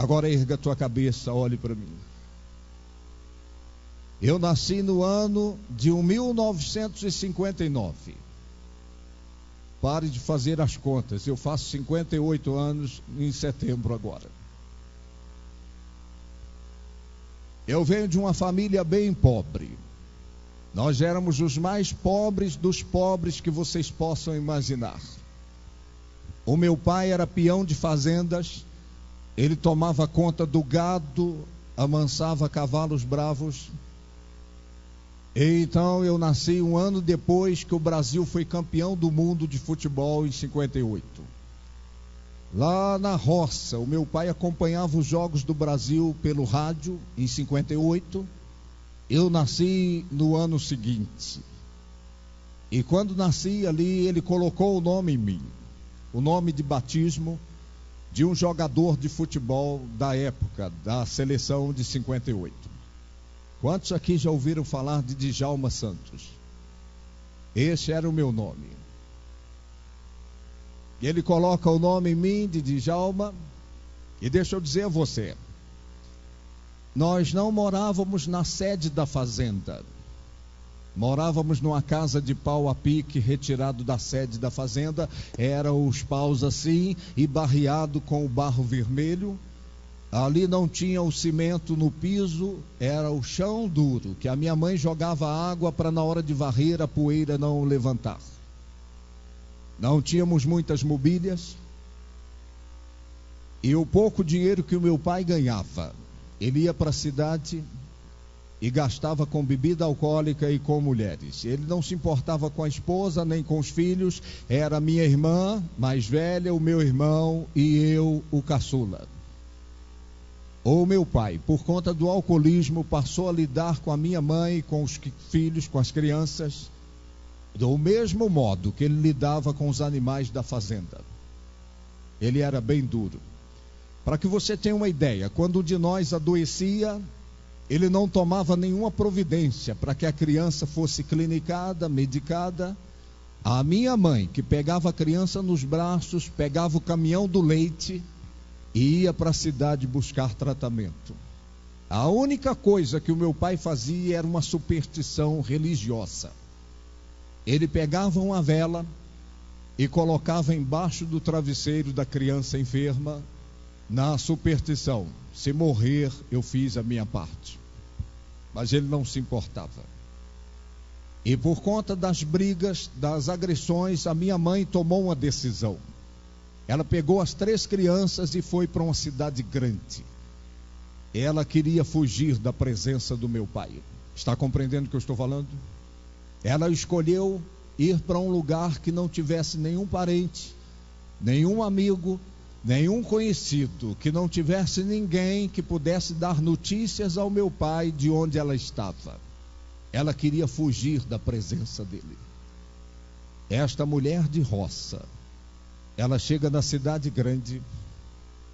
Agora erga a tua cabeça, olhe para mim. Eu nasci no ano de 1959. Pare de fazer as contas, eu faço 58 anos em setembro agora. Eu venho de uma família bem pobre. Nós éramos os mais pobres dos pobres que vocês possam imaginar. O meu pai era peão de fazendas, ele tomava conta do gado, amansava cavalos bravos. E então eu nasci um ano depois que o Brasil foi campeão do mundo de futebol em 58. Lá na roça, o meu pai acompanhava os jogos do Brasil pelo rádio em 58. Eu nasci no ano seguinte. E quando nasci ali, ele colocou o nome em mim, o nome de batismo de um jogador de futebol da época, da seleção de 58. Quantos aqui já ouviram falar de Djalma Santos? Esse era o meu nome. Ele coloca o nome em mim de Djalma. E deixa eu dizer a você, nós não morávamos na sede da fazenda. Morávamos numa casa de pau a pique, retirado da sede da fazenda. Eram os paus assim e barreado com o barro vermelho. Ali não tinha o cimento no piso, era o chão duro, que a minha mãe jogava água para na hora de varrer a poeira não levantar. Não tínhamos muitas mobílias. E o pouco dinheiro que o meu pai ganhava, ele ia para a cidade e gastava com bebida alcoólica e com mulheres. Ele não se importava com a esposa nem com os filhos. Era a minha irmã mais velha, o meu irmão e eu, o caçula. O meu pai, por conta do alcoolismo, passou a lidar com a minha mãe, com os filhos, com as crianças, do mesmo modo que ele lidava com os animais da fazenda. Ele era bem duro. Para que você tenha uma ideia, quando um de nós adoecia, ele não tomava nenhuma providência para que a criança fosse clinicada, medicada. A minha mãe, que pegava a criança nos braços, pegava o caminhão do leite e ia para a cidade buscar tratamento. A única coisa que o meu pai fazia era uma superstição religiosa. Ele pegava uma vela e colocava embaixo do travesseiro da criança enferma, na superstição: se morrer, eu fiz a minha parte. Mas ele não se importava. E por conta das brigas, das agressões, a minha mãe tomou uma decisão. Ela pegou as 3 crianças e foi para uma cidade grande. Ela queria fugir da presença do meu pai. Está compreendendo o que eu estou falando? Ela escolheu ir para um lugar que não tivesse nenhum parente, nenhum amigo, nenhum conhecido, que não tivesse ninguém que pudesse dar notícias ao meu pai de onde ela estava. Ela queria fugir da presença dele. Esta mulher de roça, ela chega na cidade grande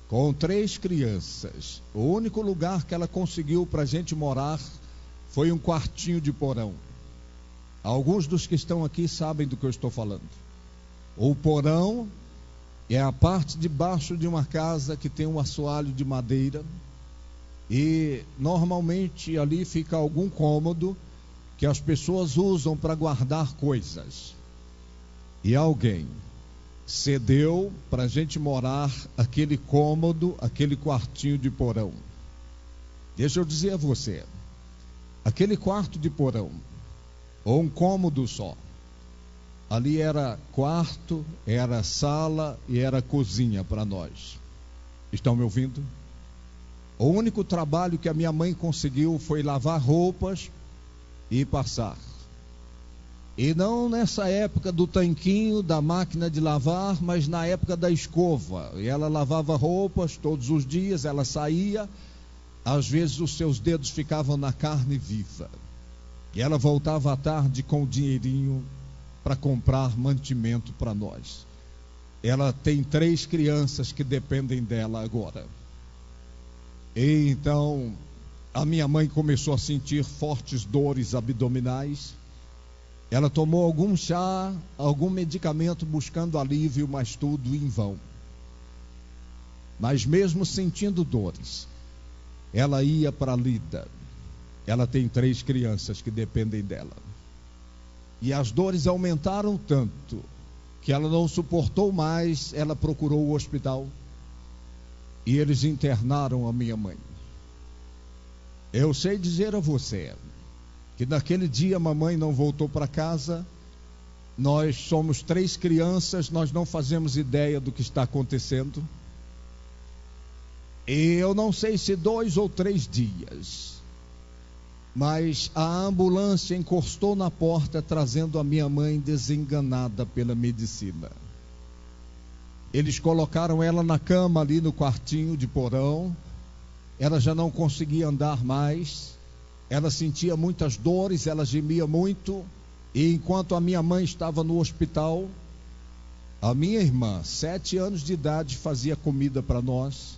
com 3 crianças. O único lugar que ela conseguiu para a gente morar foi um quartinho de porão. Alguns dos que estão aqui sabem do que eu estou falando. O porão é a parte de baixo de uma casa que tem um assoalho de madeira. E normalmente ali fica algum cômodo que as pessoas usam para guardar coisas. E alguém cedeu para a gente morar aquele cômodo, aquele quartinho de porão. Deixa eu dizer a você, aquele quarto de porão, ou um cômodo só, ali era quarto, era sala e era cozinha para nós. Estão me ouvindo? O único trabalho que a minha mãe conseguiu foi lavar roupas e passar. E não nessa época do tanquinho, da máquina de lavar, mas na época da escova. E ela lavava roupas todos os dias, ela saía, às vezes os seus dedos ficavam na carne viva. E ela voltava à tarde com o dinheirinho para comprar mantimento para nós. Ela tem 3 crianças que dependem dela agora. E então a minha mãe começou a sentir fortes dores abdominais. Ela tomou algum chá, algum medicamento buscando alívio, mas tudo em vão. Mas mesmo sentindo dores, ela ia para a lida. Ela tem 3 crianças que dependem dela. E as dores aumentaram tanto que ela não suportou mais. Ela procurou o hospital e eles internaram a minha mãe. Eu sei dizer a você que naquele dia a mamãe não voltou para casa. Nós somos 3 crianças, nós não fazemos ideia do que está acontecendo. E eu não sei se 2 ou 3 dias, mas a ambulância encostou na porta trazendo a minha mãe desenganada pela medicina. Eles colocaram ela na cama ali no quartinho de porão. Ela já não conseguia andar mais. Ela sentia muitas dores, ela gemia muito. E enquanto a minha mãe estava no hospital, a minha irmã, 7 anos de idade, fazia comida para nós.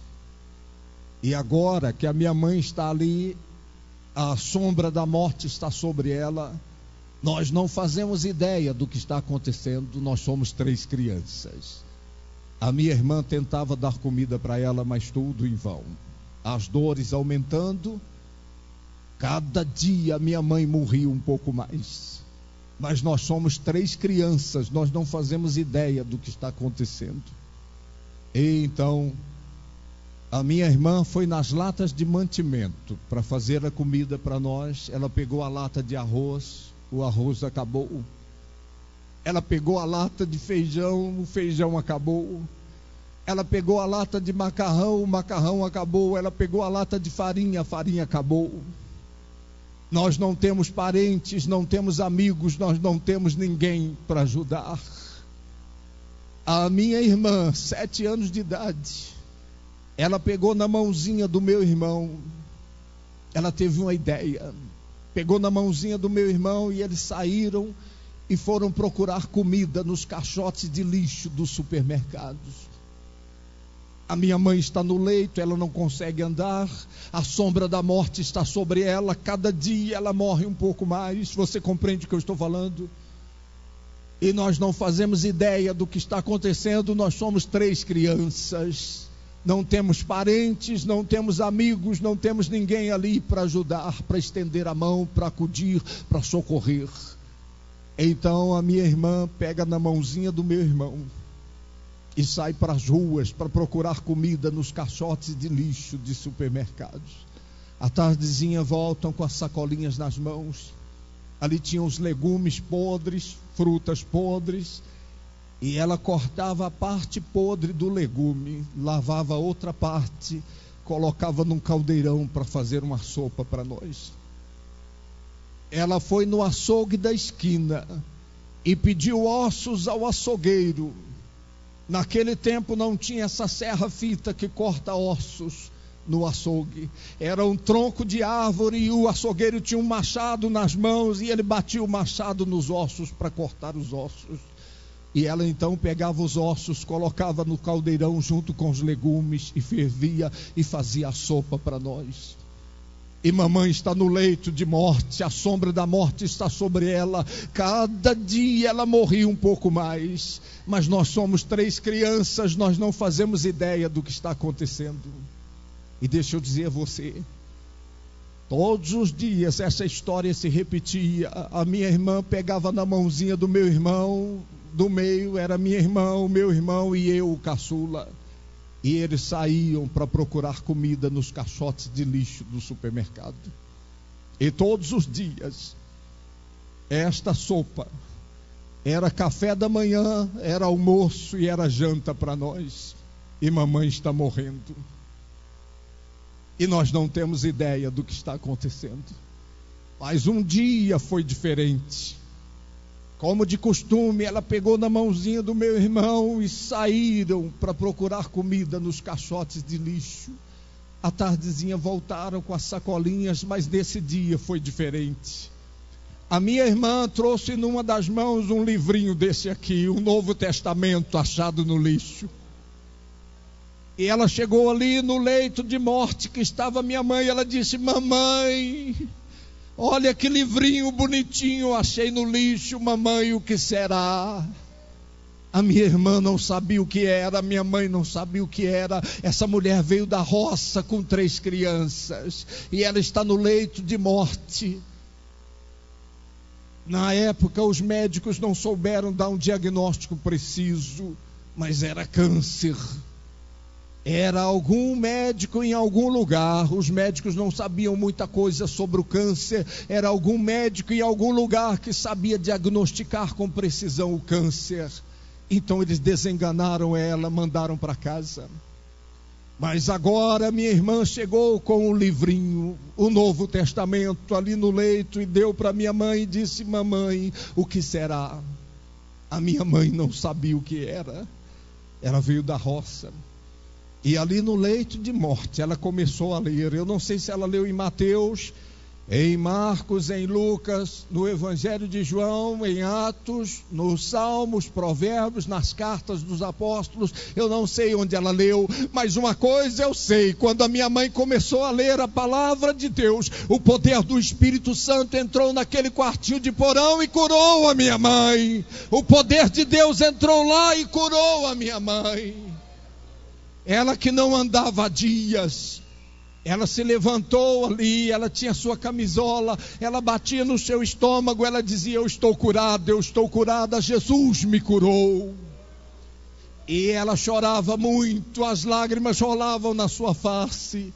E agora que a minha mãe está ali, a sombra da morte está sobre ela. Nós não fazemos ideia do que está acontecendo. Nós somos 3 crianças. A minha irmã tentava dar comida para ela, mas tudo em vão. As dores aumentando. Cada dia a minha mãe morria um pouco mais. Mas nós somos 3 crianças, nós não fazemos ideia do que está acontecendo. E então, a minha irmã foi nas latas de mantimento para fazer a comida para nós. Ela pegou a lata de arroz, o arroz acabou. Ela pegou a lata de feijão, o feijão acabou. Ela pegou a lata de macarrão, o macarrão acabou. Ela pegou a lata de farinha, a farinha acabou. Nós não temos parentes, não temos amigos, nós não temos ninguém para ajudar. A minha irmã, 7 anos de idade, ela pegou na mãozinha do meu irmão. Ela teve uma ideia. Pegou na mãozinha do meu irmão e eles saíram e foram procurar comida nos caixotes de lixo dos supermercados. A minha mãe está no leito, ela não consegue andar, a sombra da morte está sobre ela, cada dia ela morre um pouco mais. Você compreende o que eu estou falando? E nós não fazemos ideia do que está acontecendo. Nós somos 3 crianças, não temos parentes, não temos amigos, não temos ninguém ali para ajudar, para estender a mão, para acudir, para socorrer. Então a minha irmã pega na mãozinha do meu irmão e sai para as ruas para procurar comida nos caixotes de lixo de supermercados. À tardezinha voltam com as sacolinhas nas mãos. Ali tinham os legumes podres, frutas podres, e ela cortava a parte podre do legume, lavava a outra parte, colocava num caldeirão para fazer uma sopa para nós. Ela foi no açougue da esquina e pediu ossos ao açougueiro. Naquele tempo não tinha essa serra-fita que corta ossos no açougue. Era um tronco de árvore e o açougueiro tinha um machado nas mãos e ele batia o machado nos ossos para cortar os ossos. E ela então pegava os ossos, colocava no caldeirão junto com os legumes e fervia e fazia a sopa para nós. E mamãe está no leito de morte, a sombra da morte está sobre ela. Cada dia ela morria um pouco mais. Mas nós somos 3 crianças, nós não fazemos ideia do que está acontecendo. E deixa eu dizer a você, todos os dias essa história se repetia. A minha irmã pegava na mãozinha do meu irmão, do meio era minha irmã, o meu irmão e eu, o caçula. E eles saíam para procurar comida nos caixotes de lixo do supermercado. E todos os dias, esta sopa era café da manhã, era almoço e era janta para nós. E mamãe está morrendo. E nós não temos ideia do que está acontecendo. Mas um dia foi diferente. Como de costume, ela pegou na mãozinha do meu irmão e saíram para procurar comida nos caixotes de lixo. À tardezinha voltaram com as sacolinhas, mas nesse dia foi diferente. A minha irmã trouxe numa das mãos um livrinho desse aqui, o Novo Testamento achado no lixo. E ela chegou ali no leito de morte que estava minha mãe, ela disse: mamãe, olha que livrinho bonitinho, achei no lixo, mamãe, o que será? A minha irmã não sabia o que era, a minha mãe não sabia o que era. Essa mulher veio da roça com 3 crianças e ela está no leito de morte. Na época os médicos não souberam dar um diagnóstico preciso, mas era câncer. Era algum médico em algum lugar, os médicos não sabiam muita coisa sobre o câncer, era algum médico em algum lugar que sabia diagnosticar com precisão o câncer. Então eles desenganaram ela, mandaram para casa. Mas agora minha irmã chegou com um livrinho, o Novo Testamento, ali no leito, e deu para minha mãe e disse: mamãe, o que será? A minha mãe não sabia o que era. Ela veio da roça. E ali no leito de morte, ela começou a ler. Eu não sei se ela leu em Mateus, em Marcos, em Lucas, no Evangelho de João, em Atos, nos Salmos, Provérbios, nas cartas dos apóstolos. Eu não sei onde ela leu, mas uma coisa eu sei: quando a minha mãe começou a ler a palavra de Deus, o poder do Espírito Santo entrou naquele quartinho de porão e curou a minha mãe. O poder de Deus entrou lá e curou a minha mãe. Ela que não andava há dias, ela se levantou ali, ela tinha sua camisola, ela batia no seu estômago, ela dizia: eu estou curada, Jesus me curou. E ela chorava muito, as lágrimas rolavam na sua face.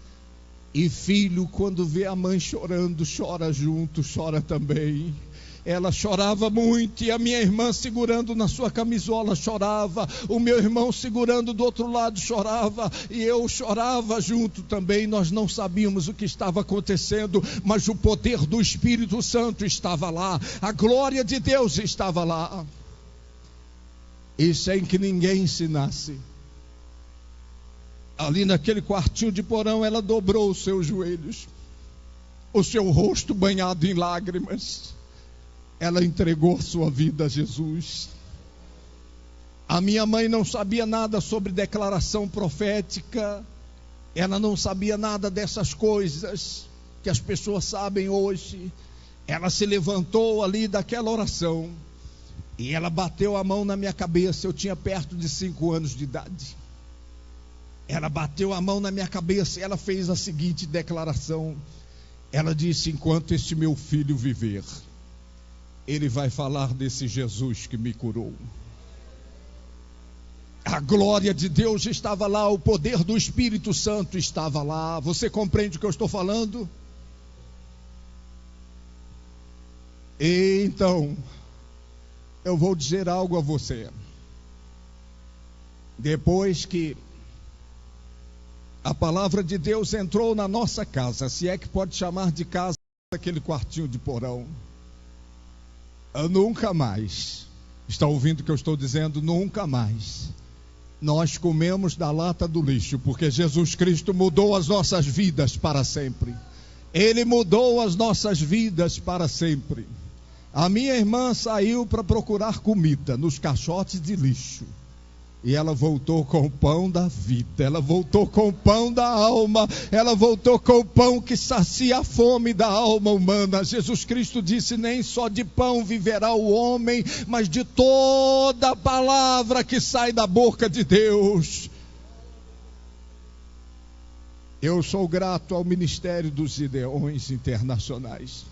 E filho, quando vê a mãe chorando, chora junto, chora também. Ela chorava muito, e a minha irmã segurando na sua camisola chorava, o meu irmão segurando do outro lado chorava, e eu chorava junto também. Nós não sabíamos o que estava acontecendo, mas o poder do Espírito Santo estava lá, a glória de Deus estava lá, e sem que ninguém ensinasse. Ali naquele quartinho de porão, ela dobrou os seus joelhos, o seu rosto banhado em lágrimas. Ela entregou sua vida a Jesus. A minha mãe não sabia nada sobre declaração profética. Ela não sabia nada dessas coisas que as pessoas sabem hoje. Ela se levantou ali daquela oração e ela bateu a mão na minha cabeça. Eu tinha perto de 5 anos de idade. Ela bateu a mão na minha cabeça e ela fez a seguinte declaração. Ela disse: enquanto este meu filho viver, ele vai falar desse Jesus que me curou. A glória de Deus estava lá, o poder do Espírito Santo estava lá. Você compreende o que eu estou falando? E então, eu vou dizer algo a você. Depois que a palavra de Deus entrou na nossa casa, se é que pode chamar de casa aquele quartinho de porão, nunca mais, está ouvindo o que eu estou dizendo? Nunca mais nós comemos da lata do lixo, porque Jesus Cristo mudou as nossas vidas para sempre. Ele mudou as nossas vidas para sempre. A minha irmã saiu para procurar comida nos caixotes de lixo, e ela voltou com o pão da vida, ela voltou com o pão da alma, ela voltou com o pão que sacia a fome da alma humana. Jesus Cristo disse: nem só de pão viverá o homem, mas de toda a palavra que sai da boca de Deus. Eu sou grato ao Ministério dos Gideões Internacionais.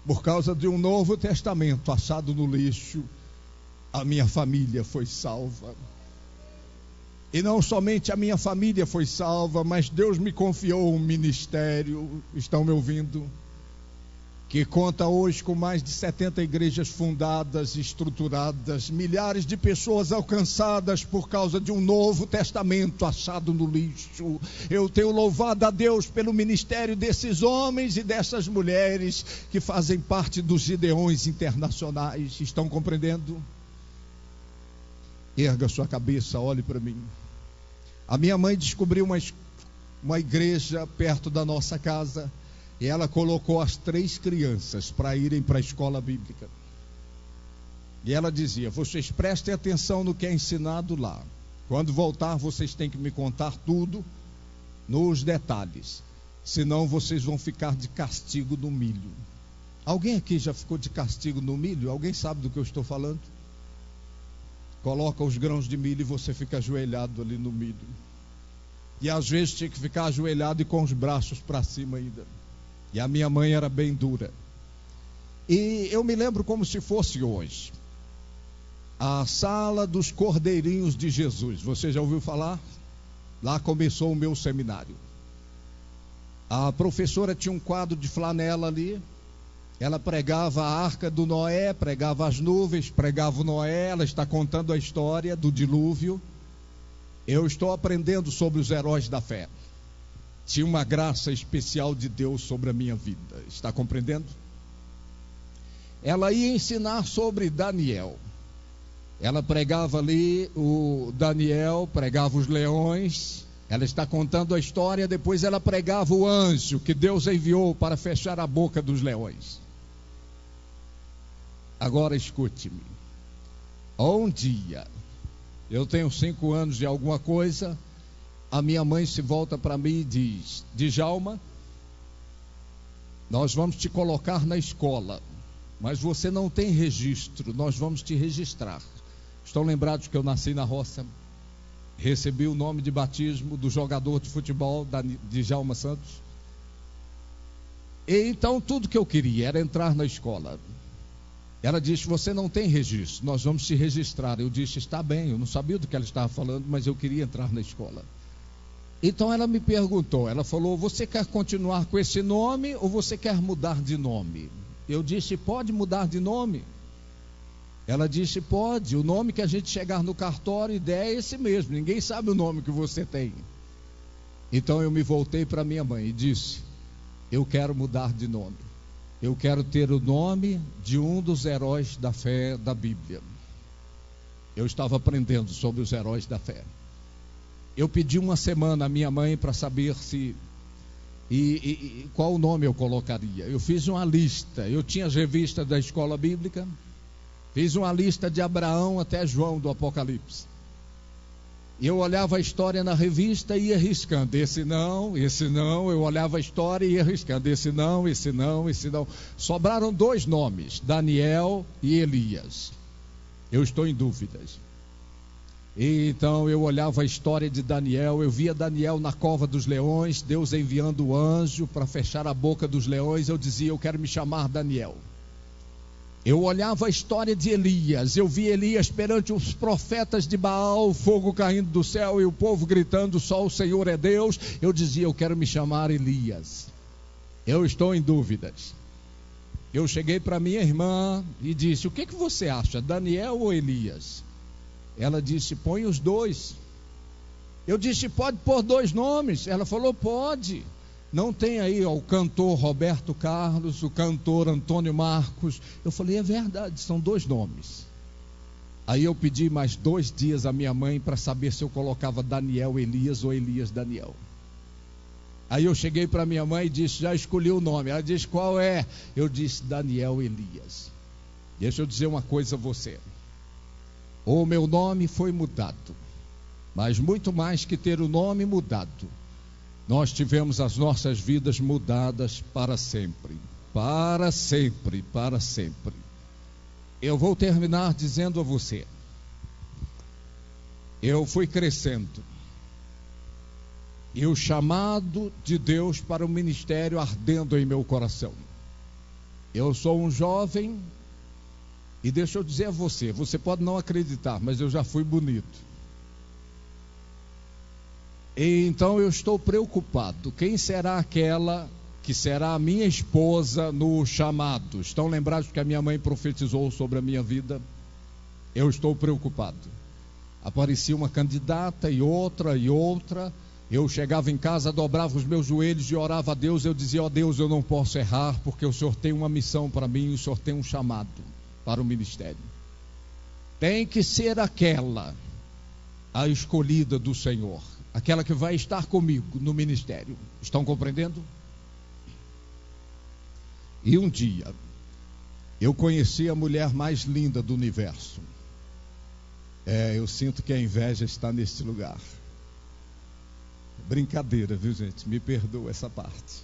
Por causa de um Novo Testamento achado no lixo, a minha família foi salva. E não somente a minha família foi salva, mas Deus me confiou um ministério, estão me ouvindo? Que conta hoje com mais de 70 igrejas fundadas, estruturadas, milhares de pessoas alcançadas por causa de um Novo Testamento achado no lixo. Eu tenho louvado a Deus pelo ministério desses homens e dessas mulheres que fazem parte dos Gideões Internacionais. Estão compreendendo? Erga sua cabeça, olhe para mim. A minha mãe descobriu uma igreja perto da nossa casa, e ela colocou as 3 crianças para irem para a escola bíblica. E ela dizia: vocês prestem atenção no que é ensinado lá. Quando voltar, vocês têm que me contar tudo nos detalhes, senão vocês vão ficar de castigo no milho. Alguém aqui já ficou de castigo no milho? Alguém sabe do que eu estou falando? coloca os grãos de milho e você fica ajoelhado ali no milho. E às vezes tinha que ficar ajoelhado e com os braços para cima ainda. E a minha mãe era bem dura. E eu me lembro como se fosse hoje. A sala dos Cordeirinhos de Jesus. Você já ouviu falar? Lá começou o meu seminário. A professora tinha um quadro de flanela ali. Ela pregava a arca do Noé, pregava as nuvens, pregava o Noé. Ela está contando a história do dilúvio. Eu estou aprendendo sobre os heróis da fé. Tinha uma graça especial de Deus sobre a minha vida. Está compreendendo? Ela ia ensinar sobre Daniel. Ela pregava ali o Daniel, pregava os leões. Ela está contando a história, depois ela pregava o anjo que Deus enviou para fechar a boca dos leões. Agora escute-me. Um dia, eu tenho 5 anos de alguma coisa, a minha mãe se volta para mim e diz: Djalma, nós vamos te colocar na escola, mas você não tem registro, nós vamos te registrar. Estão lembrados que eu nasci na roça? Recebi o nome de batismo do jogador de futebol, Djalma Santos. E então tudo que eu queria era entrar na escola. Ela disse: você não tem registro, nós vamos te registrar. Eu disse: está bem, eu não sabia do que ela estava falando, mas eu queria entrar na escola. Então ela me perguntou, ela falou: você quer continuar com esse nome ou você quer mudar de nome? Eu disse: pode mudar de nome. Ela disse: pode, o nome que a gente chegar no cartório, a ideia é esse mesmo, ninguém sabe o nome que você tem. Então eu me voltei para minha mãe e disse: eu quero mudar de nome. Eu quero ter o nome de um dos heróis da fé da Bíblia. Eu estava aprendendo sobre os heróis da fé. Eu pedi uma semana à minha mãe para saber se qual o nome eu colocaria. Eu fiz uma lista, eu tinha as revistas da escola bíblica, fiz uma lista de Abraão até João do Apocalipse. E eu olhava a história na revista e ia riscando. Esse não. Eu olhava a história e ia riscando. Esse não. Sobraram 2 nomes, Daniel e Elias. Eu estou em dúvidas. E então eu olhava a história de Daniel, eu via Daniel na cova dos leões, Deus enviando o anjo para fechar a boca dos leões. Eu dizia: eu quero me chamar Daniel. Eu olhava a história de Elias, eu via Elias perante os profetas de Baal, o fogo caindo do céu e o povo gritando: só o Senhor é Deus. Eu dizia: eu quero me chamar Elias. Eu estou em dúvidas. Eu cheguei para minha irmã e disse: o que você acha, Daniel ou Elias? Ela disse: põe os 2. Eu disse: pode pôr 2 nomes? Ela falou: pode. Não tem aí o cantor Roberto Carlos, o cantor Antônio Marcos? Eu falei: é verdade, são 2 nomes. Aí eu pedi mais 2 dias à minha mãe para saber se eu colocava Daniel Elias ou Elias Daniel. Aí eu cheguei para minha mãe e disse: já escolhi o nome. Ela disse: qual é? Eu disse: Daniel Elias. Deixa eu dizer uma coisa a você. O meu nome foi mudado, mas muito mais que ter o nome mudado, nós tivemos as nossas vidas mudadas para sempre. Para sempre, para sempre. Eu vou terminar dizendo a você: eu fui crescendo, e o chamado de Deus para o ministério ardendo em meu coração. Eu sou um jovem, e deixa eu dizer a você, você pode não acreditar, mas eu já fui bonito. E então eu estou preocupado. Quem será aquela que será a minha esposa no chamado? Estão lembrados que a minha mãe profetizou sobre a minha vida? Eu estou preocupado. Aparecia uma candidata e outra. Eu chegava em casa, dobrava os meus joelhos e orava a Deus. Eu dizia: ó Deus, eu não posso errar, porque o Senhor tem uma missão para mim, o Senhor tem um chamado para o ministério. Tem que ser aquela, a escolhida do Senhor, aquela que vai estar comigo no ministério. Estão compreendendo? E um dia eu conheci a mulher mais linda do universo. Eu sinto que a inveja está neste lugar. Brincadeira, viu, gente? Me perdoa essa parte.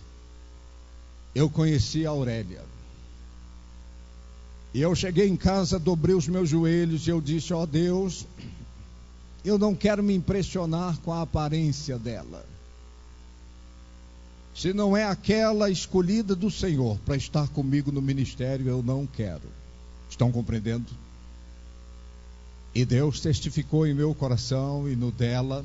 Eu conheci a Aurélia. E eu cheguei em casa, dobrei os meus joelhos e eu disse: ó Deus, eu não quero me impressionar com a aparência dela. Se não é aquela escolhida do Senhor para estar comigo no ministério, eu não quero. Estão compreendendo? E Deus testificou em meu coração e no dela.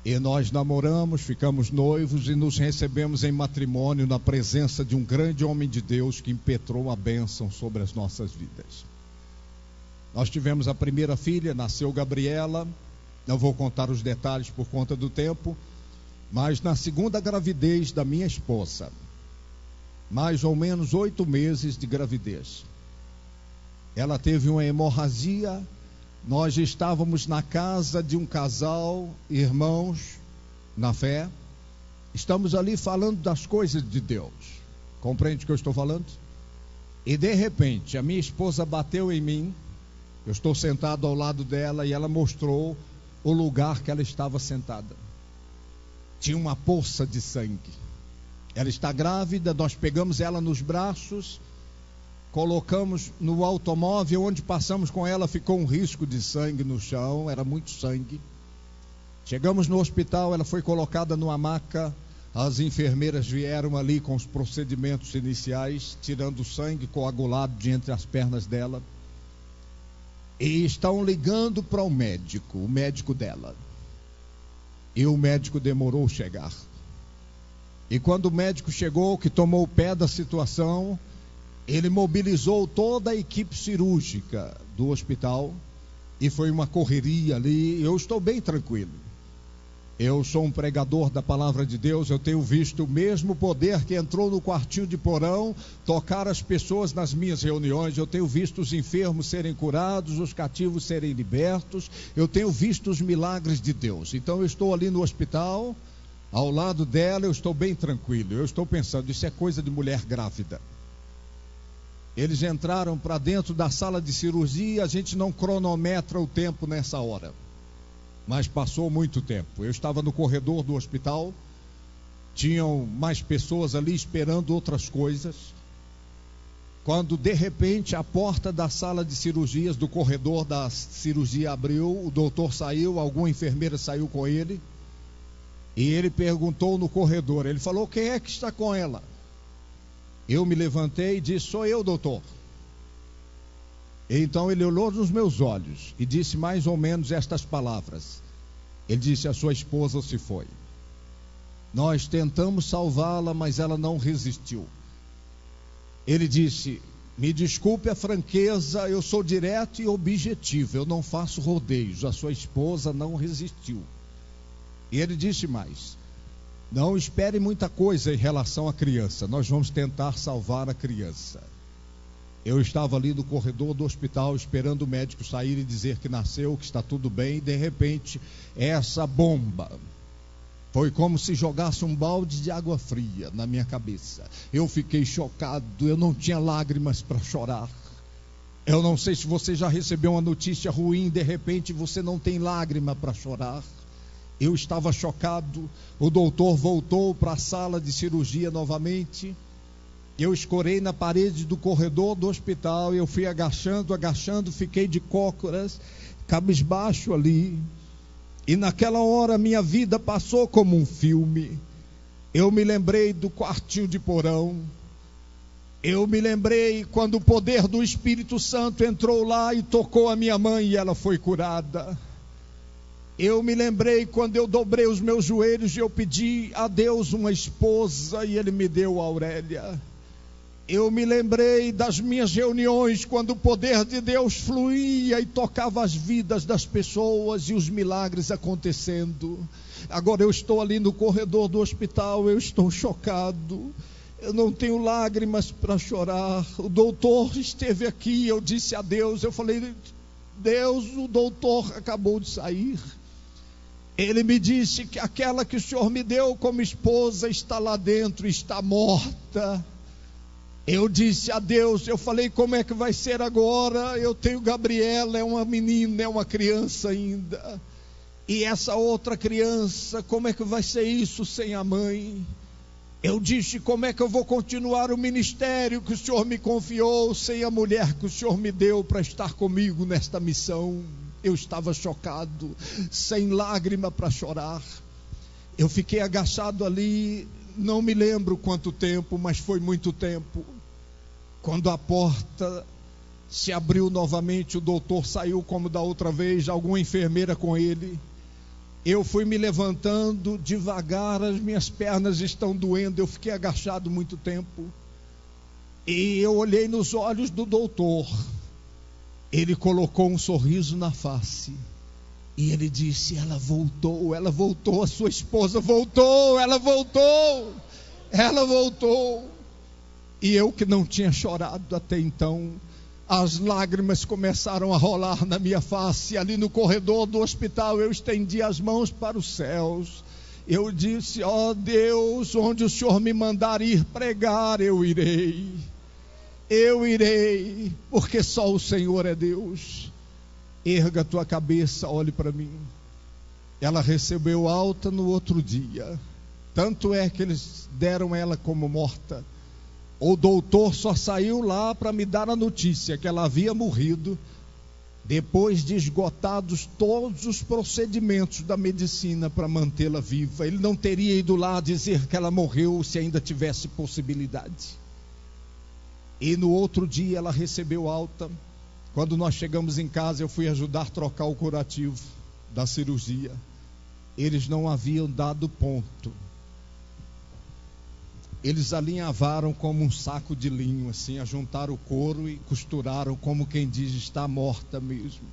E nós namoramos, ficamos noivos e nos recebemos em matrimônio na presença de um grande homem de Deus que impetrou a bênção sobre as nossas vidas. Nós tivemos a primeira filha, nasceu Gabriela. Não vou contar os detalhes por conta do tempo, mas na segunda gravidez da minha esposa, mais ou menos 8 meses de gravidez, ela teve uma hemorragia. Nós estávamos na casa de um casal, irmãos na fé, estamos ali falando das coisas de Deus. Compreende o que eu estou falando? E de repente a minha esposa bateu em mim. Eu estou sentado ao lado dela e ela mostrou o lugar que ela estava sentada. Tinha uma poça de sangue. Ela está grávida, nós pegamos ela nos braços, colocamos no automóvel, onde passamos com ela, ficou um risco de sangue no chão, era muito sangue. Chegamos no hospital, ela foi colocada numa maca, as enfermeiras vieram ali com os procedimentos iniciais, tirando o sangue coagulado de entre as pernas dela. E estão ligando para o médico dela. E o médico demorou a chegar. E quando o médico chegou, que tomou o pé da situação, ele mobilizou toda a equipe cirúrgica do hospital. E foi uma correria ali. Eu estou bem tranquilo. Eu sou um pregador da palavra de Deus. Eu tenho visto o mesmo poder que entrou no quartinho de porão tocar as pessoas nas minhas reuniões. Eu tenho visto os enfermos serem curados, os cativos serem libertos. Eu tenho visto os milagres de Deus. Então eu estou ali no hospital, ao lado dela, eu estou bem tranquilo. Eu estou pensando, isso é coisa de mulher grávida. Eles entraram para dentro da sala de cirurgia. A gente não cronometra o tempo nessa hora, mas passou muito tempo. Eu estava no corredor do hospital, tinham mais pessoas ali esperando outras coisas, quando de repente a porta da sala de cirurgias, do corredor da cirurgia abriu, o doutor saiu, alguma enfermeira saiu com ele, e ele perguntou no corredor, ele falou: quem é que está com ela? Eu me levantei e disse: sou eu, doutor. Então ele olhou nos meus olhos e disse mais ou menos estas palavras. Ele disse: a sua esposa se foi. Nós tentamos salvá-la, mas ela não resistiu. Ele disse: me desculpe a franqueza, eu sou direto e objetivo, eu não faço rodeios, a sua esposa não resistiu. E ele disse mais: não espere muita coisa em relação à criança, nós vamos tentar salvar a criança. Eu estava ali no corredor do hospital esperando o médico sair e dizer que nasceu, que está tudo bem, e de repente essa bomba foi como se jogasse um balde de água fria na minha cabeça. Eu fiquei chocado, eu não tinha lágrimas para chorar. Eu não sei se você já recebeu uma notícia ruim, de repente você não tem lágrima para chorar. Eu estava chocado. O doutor voltou para a sala de cirurgia novamente. Eu escorei na parede do corredor do hospital. Eu fui agachando, fiquei de cócoras, cabisbaixo ali. E naquela hora minha vida passou como um filme. Eu me lembrei do quartinho de porão. Eu me lembrei quando o poder do Espírito Santo entrou lá e tocou a minha mãe e ela foi curada. Eu me lembrei quando eu dobrei os meus joelhos e eu pedi a Deus uma esposa e Ele me deu a Aurélia. Eu me lembrei das minhas reuniões quando o poder de Deus fluía e tocava as vidas das pessoas e os milagres acontecendo. Agora eu estou ali no corredor do hospital, eu estou chocado. Eu não tenho lágrimas para chorar. O doutor esteve aqui, eu disse a Deus, eu falei: Deus, o doutor acabou de sair. Ele me disse que aquela que o Senhor me deu como esposa está lá dentro, está morta. Eu disse a Deus, eu falei: como é que vai ser agora? Eu tenho Gabriela, é uma menina, é uma criança ainda. E essa outra criança, como é que vai ser isso sem a mãe? Eu disse: como é que eu vou continuar o ministério que o Senhor me confiou sem a mulher que o Senhor me deu para estar comigo nesta missão? Eu estava chocado, sem lágrima para chorar. Eu fiquei agachado ali, não me lembro quanto tempo, mas foi muito tempo. Quando a porta se abriu novamente, o doutor saiu como da outra vez, alguma enfermeira com ele. Eu fui me levantando devagar, as minhas pernas estão doendo, eu fiquei agachado muito tempo. E eu olhei nos olhos do doutor. Ele colocou um sorriso na face. E ele disse: ela voltou, a sua esposa voltou, ela voltou. E eu, que não tinha chorado até então, as lágrimas começaram a rolar na minha face. Ali no corredor do hospital eu estendi as mãos para os céus. Eu disse: ó Deus, onde o Senhor me mandar ir pregar, eu irei, porque só o Senhor é Deus. Erga a tua cabeça, olhe para mim. Ela recebeu alta no outro dia. Tanto é que eles deram ela como morta. O doutor só saiu lá para me dar a notícia que ela havia morrido, depois de esgotados todos os procedimentos da medicina para mantê-la viva. Ele não teria ido lá dizer que ela morreu se ainda tivesse possibilidade. E no outro dia ela recebeu alta. Quando nós chegamos em casa, eu fui ajudar a trocar o curativo da cirurgia. Eles não haviam dado ponto. Eles alinhavaram como um saco de linho, assim, ajuntaram o couro e costuraram, como quem diz: está morta mesmo.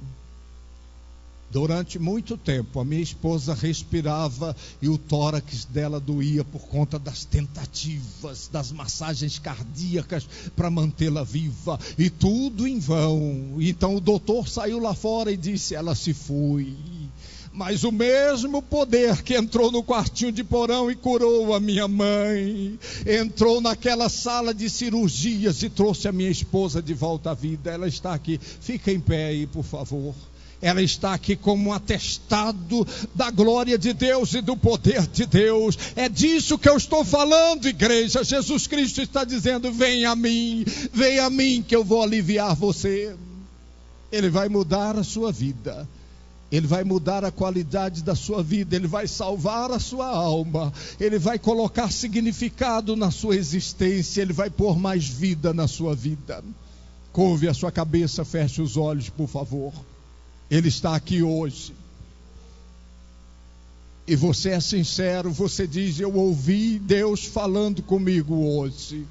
Durante muito tempo a minha esposa respirava e o tórax dela doía por conta das tentativas, das massagens cardíacas para mantê-la viva, e tudo em vão. Então o doutor saiu lá fora e disse: ela se foi. Mas o mesmo poder que entrou no quartinho de porão e curou a minha mãe, entrou naquela sala de cirurgias e trouxe a minha esposa de volta à vida. Ela está aqui. Fica em pé aí, por favor. Ela está aqui como um atestado da glória de Deus e do poder de Deus. É disso que eu estou falando, igreja. Jesus Cristo está dizendo: vem a mim que eu vou aliviar você. Ele vai mudar a sua vida. Ele vai mudar a qualidade da sua vida. Ele vai salvar a sua alma. Ele vai colocar significado na sua existência. Ele vai pôr mais vida na sua vida. Curve a sua cabeça, feche os olhos, por favor. Ele está aqui hoje. E você é sincero, você diz: eu ouvi Deus falando comigo hoje.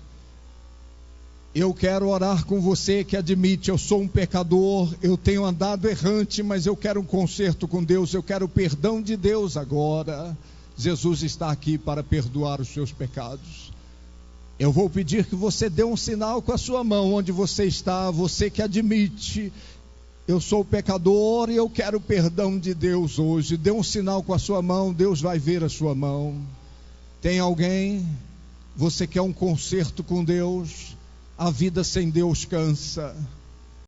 Eu quero orar com você que admite: eu sou um pecador, eu tenho andado errante, mas eu quero um conserto com Deus, eu quero o perdão de Deus agora. Jesus está aqui para perdoar os seus pecados. Eu vou pedir que você dê um sinal com a sua mão onde você está, você que admite: eu sou pecador e eu quero o perdão de Deus hoje. Dê um sinal com a sua mão, Deus vai ver a sua mão. Tem alguém? Você quer um conserto com Deus? A vida sem Deus cansa.